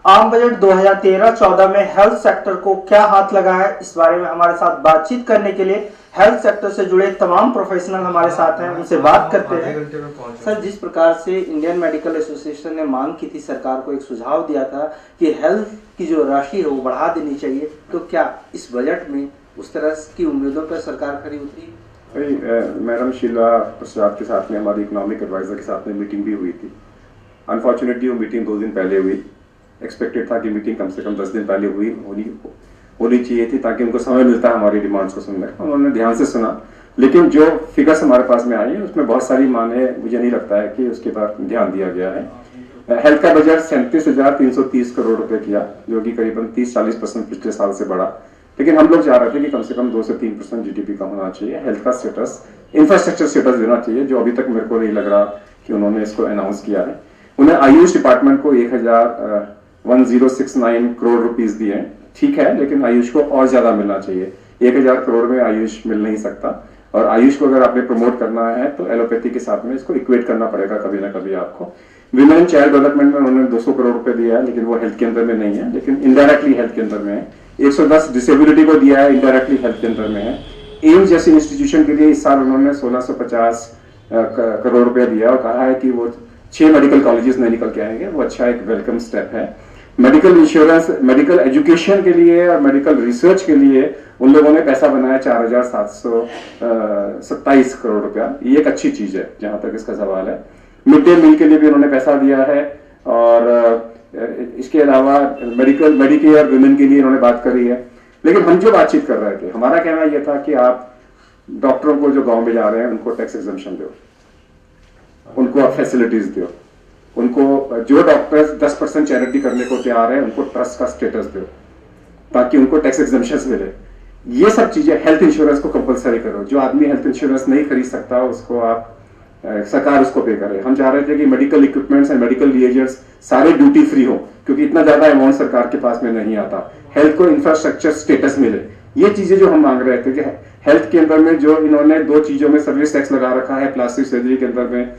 आम बजट 2013-14 में health sector को क्या हाथ लगा है, इस बारे में हमारे साथ बातचीत करने के लिए हेल्थ सेक्टर से जुड़े तमाम प्रोफेशनल हमारे साथ हैं। उनसे बात करते हैं। सर, जिस प्रकार से इंडियन मेडिकल एसोसिएशन ने मांग की थी, सरकार को एक सुझाव दिया था कि हेल्थ की जो राशि है वो बढ़ा देनी चाहिए, तो क्या इस बजट में उस तरह की उम्मीदों पर सरकार खरी उतरी? मैडम शीला प्रसाद के साथ में हमारी इकोनॉमिक एडवाइजर के साथ में मीटिंग भी हुई थी। अनफॉर्चुनेटली वो मीटिंग 2 दिन पहले हुई। एक्सपेक्टेड था कि मीटिंग कम से कम 10 दिन पहले होनी चाहिए थी, ताकि उनको समय मिलता है हमारी डिमांड्स को सुनने का। उन्होंने ध्यान से सुना, लेकिन जो फिगर्स हमारे पास में आई है उसमें बहुत सारी माने, मुझे नहीं लगता है कि उसके बाद ध्यान दिया गया है। हेल्थ का बजट 37,330 करोड़ रुपए किया, जो कि करीबन 30-40% पिछले साल से बढ़ा। लेकिन हम लोग चाह रहे थे कि कम से कम 2 से 3% जीडीपी का होना चाहिए। हेल्थ का स्टेटस, इंफ्रास्ट्रक्चर स्टेटस देना चाहिए, जो अभी तक मेरे को नहीं लग रहा कि उन्होंने इसको अनाउंस किया है। उन्हें आयुष डिपार्टमेंट को 1069 करोड़ रुपीस दिए, ठीक है, लेकिन आयुष को और ज्यादा मिलना चाहिए। 1000 करोड़ में आयुष मिल नहीं सकता, और आयुष को अगर आपने प्रमोट करना है तो एलोपैथी के साथ में इसको इक्वेट करना पड़ेगा कभी ना कभी आपको। विमेन एंड चाइल्ड डेवलपमेंट में उन्होंने 200 करोड़ रुपए दिया है, लेकिन वो हेल्थ के अंदर में नहीं है, लेकिन इनडायरेक्टली हेल्थ के अंदर में है। 110 डिसेबिलिटी को दिया है, इनडायरेक्टली हेल्थ के अंदर में है। एम्स जैसी इंस्टीट्यूशन के लिए इस साल उन्होंने 1650 करोड़ रुपया दिया और कहा है कि वो 6 मेडिकल कॉलेजेस नहीं निकल के आएंगे। वो अच्छा एक वेलकम स्टेप है। मेडिकल इंश्योरेंस, मेडिकल एजुकेशन के लिए और मेडिकल रिसर्च के लिए उन लोगों ने पैसा बनाया 4727 करोड़ रुपया। ये एक अच्छी चीज है जहां तक इसका सवाल है। मिड डे मील के लिए भी उन्होंने पैसा दिया है, और इसके अलावा मेडिकेयर वुमेन के लिए उन्होंने बात करी है। लेकिन हम जो बातचीत कर रहे थे, हमारा कहना यह था कि आप डॉक्टरों को जो गांव में जा रहे हैं उनको टैक्स एग्जम्पशन दो, उनको आप फैसिलिटीज दो, उनको जो डॉक्टर्स 10% चैरिटी करने को तैयार है उनको ट्रस्ट का स्टेटस दो, ताकि उनको टैक्स एग्जम्पशन मिले। ये सब चीजें, हेल्थ इंश्योरेंस को कंपलसरी करो। जो आदमी हेल्थ इंश्योरेंस नहीं खरीद सकता उसको आप, सरकार उसको पे करे। हम चाह रहे थे कि medical equipments and medical reagents सारे ड्यूटी फ्री हो, क्योंकि इतना ज्यादा अमाउंट सरकार के पास में नहीं आता। हेल्थ को इंफ्रास्ट्रक्चर स्टेटस मिले। ये चीजें जो हम मांग रहे थे कि हेल्थ के अंदर में जो इन्होंने 2 चीजों में सर्विस टैक्स लगा रखा है, प्लास्टिक सर्जरी के अंदर में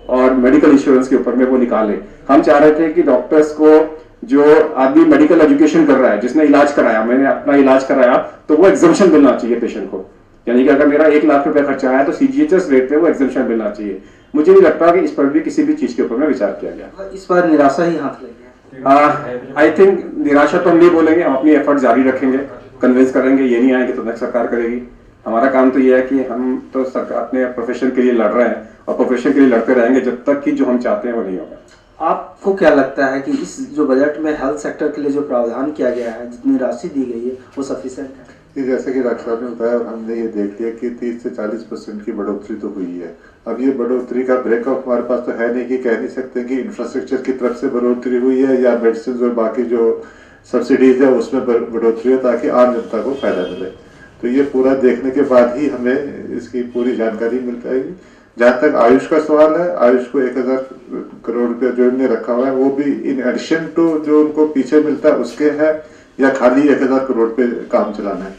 और मेडिकल इंश्योरेंस के ऊपर में, वो निकाले। हम चाह रहे थे कि डॉक्टर्स को, जो आदमी मेडिकल एजुकेशन कर रहा है, जिसने इलाज कराया, मैंने अपना इलाज कराया, तो वो एग्जम्पशन मिलना चाहिए पेशेंट को। यानी कि अगर मेरा 1 लाख रुपया खर्चा है तो सीजीएचएस रेट पे वो एग्जम्पशन मिलना चाहिए। मुझे नहीं लगता कि इस पर भी किसी भी चीज के ऊपर में विचार किया गया। इस बार निराशा ही हाथ लग गया। आई थिंक निराशा तो हम नहीं बोलेंगे, हम अपनी एफर्ट जारी रखेंगे, कन्विंस करेंगे। ये नहीं आएगी तो सरकार करेगी। हमारा काम तो ये है कि हम तो अपने प्रोफेशन के लिए लड़ रहे हैं, और प्रोफेशन के लिए लड़ते रहेंगे जब तक कि जो हम चाहते हैं वो नहीं होगा। आपको क्या लगता है कि इस जो बजट में हेल्थ सेक्टर के लिए जो प्रावधान किया गया है, जितनी राशि दी गई है, वो सफिशिएंट है? जैसे कि डॉक्टर साहब ने बताया और हमने ये देख लिया कि 30 से 40% की बढ़ोतरी तो हुई है। अब ये बढ़ोतरी का ब्रेकअप हमारे पास तो है नहीं, कि कह नहीं सकते कि इंफ्रास्ट्रक्चर की तरफ से बढ़ोतरी हुई है या मेडिसिन और बाकी जो सब्सिडीज है उसमें बढ़ोतरी है, ताकि आम जनता को फायदा मिले। तो ये पूरा देखने के बाद ही हमें इसकी पूरी जानकारी मिल पाएगी। जहाँ तक आयुष का सवाल है, आयुष को 1000 करोड़ रुपया जो इन्होंने रखा हुआ है, वो भी इन एडिशन टू जो उनको पीछे मिलता है उसके है, या खाली 1000 करोड़ पे काम चलाना है?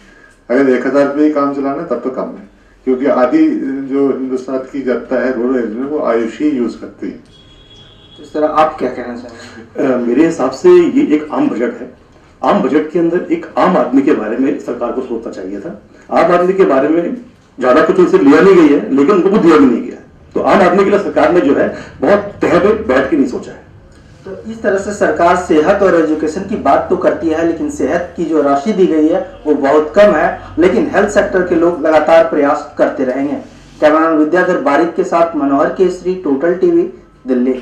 अगर 1000 पे ही काम चलाना है तब तो कम है, क्योंकि आधी जो हिंदुस्तान की जनता है रूरल एरिया में, वो आयुष ही यूज करती है। तो इस तरह आप क्या कहना चाहेंगे? मेरे हिसाब से ये एक आम बजट है। आम बजट के अंदर एक आम आदमी के बारे में सरकार को सोचना चाहिए था। आम आदमी के बारे में ज्यादा कुछ उनसे लिया नहीं गई है, लेकिन उनको दिया भी नहीं गया। तो आम आदमी के लिए सरकार ने जो है बहुत तह पे बैठ के नहीं सोचा है। तो इस तरह से सरकार सेहत और एजुकेशन की बात तो करती है, लेकिन सेहत की जो राशि दी गई है वो बहुत कम है। लेकिन हेल्थ सेक्टर के लोग लगातार प्रयास करते रहेंगे। कैमरामैन विद्याधर बारिक के साथ मनोहर केसरी, टोटल टीवी, दिल्ली।